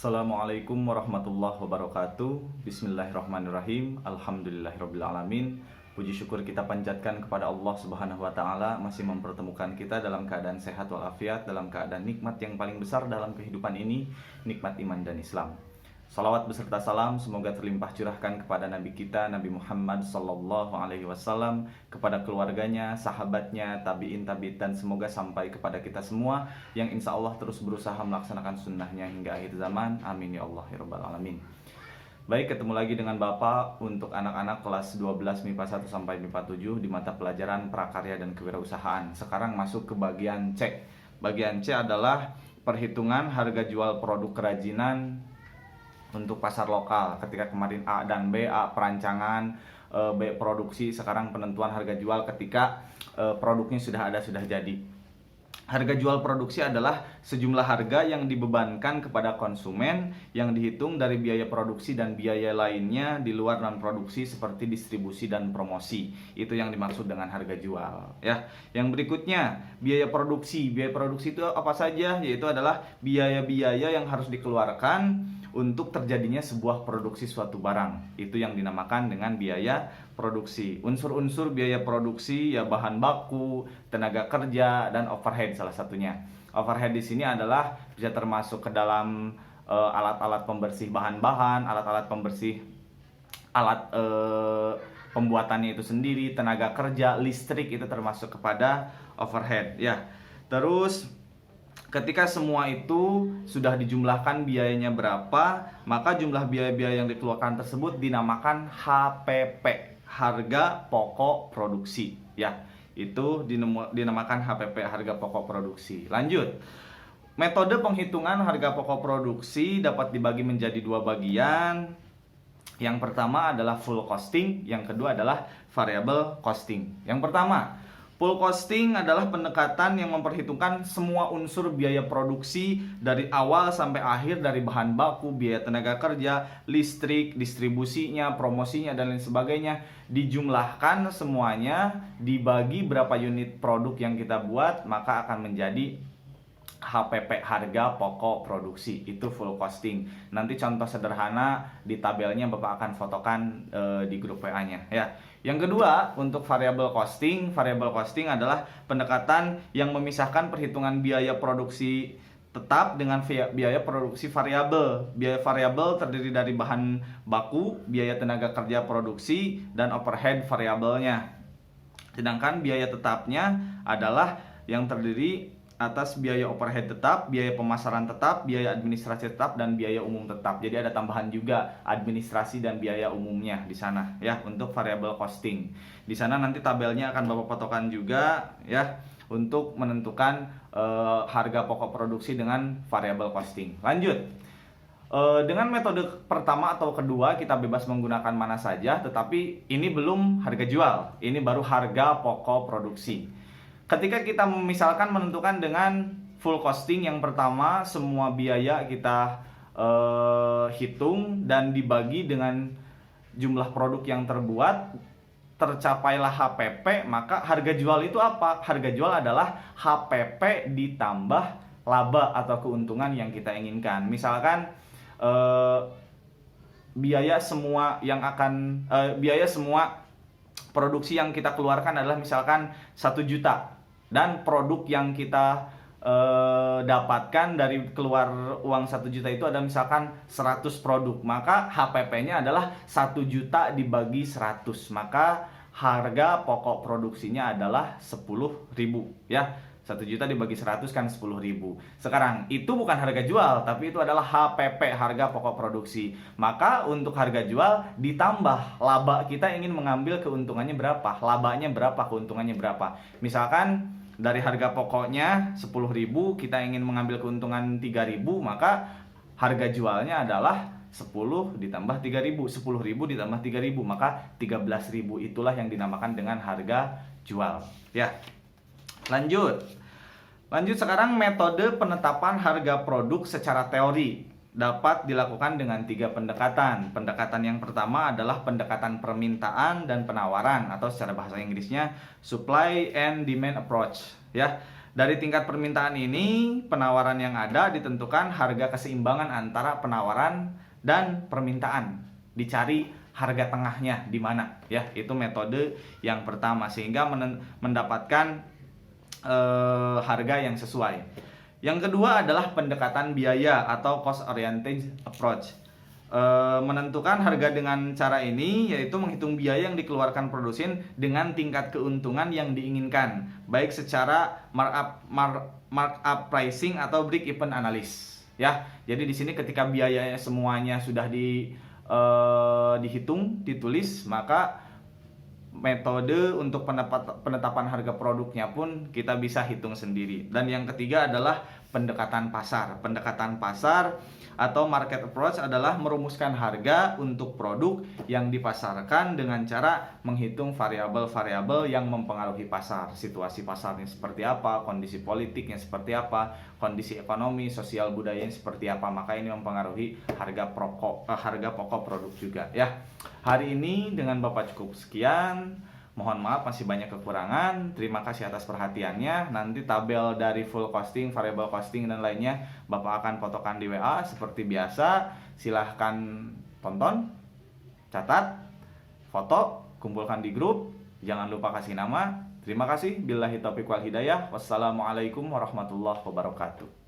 Assalamualaikum warahmatullahi wabarakatuh. Bismillahirrahmanirrahim. Alhamdulillahirrabbilalamin. Puji syukur kita panjatkan kepada Allah Subhanahu wa taala masih mempertemukan kita dalam keadaan sehat walafiat, dalam keadaan nikmat yang paling besar dalam kehidupan ini, nikmat iman dan Islam. Salawat beserta salam semoga terlimpah curahkan kepada Nabi kita Nabi Muhammad sallallahu alaihi wasallam, kepada keluarganya, sahabatnya, tabi'in dan semoga sampai kepada kita semua yang insya Allah terus berusaha melaksanakan sunnahnya hingga akhir zaman. Amin ya Allah ya rabbal alamin. Baik, ketemu lagi dengan Bapak untuk anak-anak kelas 12 MIPA 1 sampai MIPA 7 di mata pelajaran prakarya dan kewirausahaan. Sekarang masuk ke bagian C. Bagian C adalah perhitungan harga jual produk kerajinan untuk pasar lokal. Ketika kemarin A dan B, A perancangan, B produksi, sekarang penentuan harga jual ketika produknya sudah ada, sudah jadi. Harga jual produksi adalah sejumlah harga yang dibebankan kepada konsumen yang dihitung dari biaya produksi dan biaya lainnya di luar non produksi seperti distribusi dan promosi. Itu yang dimaksud dengan harga jual, ya. Yang berikutnya, biaya produksi. Biaya produksi itu apa saja? Yaitu adalah biaya-biaya yang harus dikeluarkan untuk terjadinya sebuah produksi suatu barang. Itu yang dinamakan dengan biaya produksi. Unsur-unsur biaya produksi ya bahan baku, tenaga kerja, dan overhead salah satunya. Overhead di sini adalah bisa termasuk ke dalam alat-alat pembersih bahan-bahan, alat-alat pembersih alat pembuatannya itu sendiri, tenaga kerja, listrik, itu termasuk kepada overhead, ya. Terus ketika semua itu sudah dijumlahkan biayanya berapa, maka jumlah biaya-biaya yang dikeluarkan tersebut dinamakan HPP, harga pokok produksi, ya. Itu dinamakan HPP, harga pokok produksi. Lanjut. Metode penghitungan harga pokok produksi dapat dibagi menjadi dua bagian. Yang pertama adalah full costing, yang kedua adalah variable costing. Yang pertama, full costing adalah pendekatan yang memperhitungkan semua unsur biaya produksi dari awal sampai akhir, dari bahan baku, biaya tenaga kerja, listrik, distribusinya, promosinya, dan lain sebagainya. Dijumlahkan semuanya, dibagi berapa unit produk yang kita buat, maka akan menjadi HPP, harga pokok produksi. Itu full costing. Nanti contoh sederhana di tabelnya Bapak akan fotokan di grup WA-nya, ya. Yang kedua, untuk variable costing. Variable costing adalah pendekatan yang memisahkan perhitungan biaya produksi tetap dengan biaya produksi variabel. Biaya variabel terdiri dari bahan baku, biaya tenaga kerja produksi, dan overhead variabelnya. Sedangkan biaya tetapnya adalah yang terdiri atas biaya overhead tetap, biaya pemasaran tetap, biaya administrasi tetap, dan biaya umum tetap. Jadi ada tambahan juga administrasi dan biaya umumnya di sana, ya, untuk variable costing. Di sana nanti tabelnya akan Bapak fotokan juga, ya, untuk menentukan harga pokok produksi dengan variable costing. Lanjut. Dengan metode pertama atau kedua kita bebas menggunakan mana saja, tetapi ini belum harga jual, ini baru harga pokok produksi. Ketika kita misalkan menentukan dengan full costing, yang pertama semua biaya kita hitung dan dibagi dengan jumlah produk yang terbuat, tercapailah HPP, maka harga jual itu apa? Harga jual adalah HPP ditambah laba atau keuntungan yang kita inginkan. Misalkan biaya semua produksi yang kita keluarkan adalah misalkan 1 juta, dan produk yang kita dapatkan dari keluar uang 1 juta itu ada misalkan 100 produk, maka HPP-nya adalah 1 juta dibagi 100, maka harga pokok produksinya adalah 10.000, ya. 1 juta dibagi 100 kan 10.000. Sekarang itu bukan harga jual, tapi itu adalah HPP, harga pokok produksi. Maka untuk harga jual ditambah laba, kita ingin mengambil keuntungannya berapa, labanya berapa, keuntungannya berapa. Misalkan dari harga pokoknya 10.000, kita ingin mengambil keuntungan 3.000, maka harga jualnya adalah 10 ditambah 3.000, 10.000 ditambah 3.000, maka 13.000. Itulah yang dinamakan dengan harga jual, ya. Lanjut sekarang metode penetapan harga produk secara teori dapat dilakukan dengan 3 pendekatan. Pendekatan yang pertama adalah pendekatan permintaan dan penawaran, atau secara bahasa Inggrisnya supply and demand approach, ya. Dari tingkat permintaan ini, penawaran yang ada ditentukan harga keseimbangan antara penawaran dan permintaan. Dicari harga tengahnya di mana, ya. Itu metode yang pertama sehingga mendapatkan harga yang sesuai. Yang kedua adalah pendekatan biaya atau cost oriented approach. Menentukan harga dengan cara ini yaitu menghitung biaya yang dikeluarkan produsen dengan tingkat keuntungan yang diinginkan, baik secara markup pricing atau break even analysis, ya. Jadi di sini ketika biayanya semuanya sudah dihitung, ditulis, maka metode untuk penetapan harga produknya pun kita bisa hitung sendiri. Dan yang ketiga adalah pendekatan pasar. Pendekatan pasar atau market approach adalah merumuskan harga untuk produk yang dipasarkan dengan cara menghitung variabel-variabel yang mempengaruhi pasar. Situasi pasarnya seperti apa, kondisi politiknya seperti apa, kondisi ekonomi, sosial budayanya seperti apa. Maka ini mempengaruhi harga pokok produk juga, ya. Hari ini dengan Bapak cukup sekian. Mohon maaf masih banyak kekurangan. Terima kasih atas perhatiannya. Nanti tabel dari full costing, variable costing dan lainnya Bapak akan fotokan di WA seperti biasa. Silahkan tonton, catat, foto, kumpulkan di grup. Jangan lupa kasih nama. Terima kasih. Billahi taufiq wal hidayah. Wassalamualaikum warahmatullahi wabarakatuh.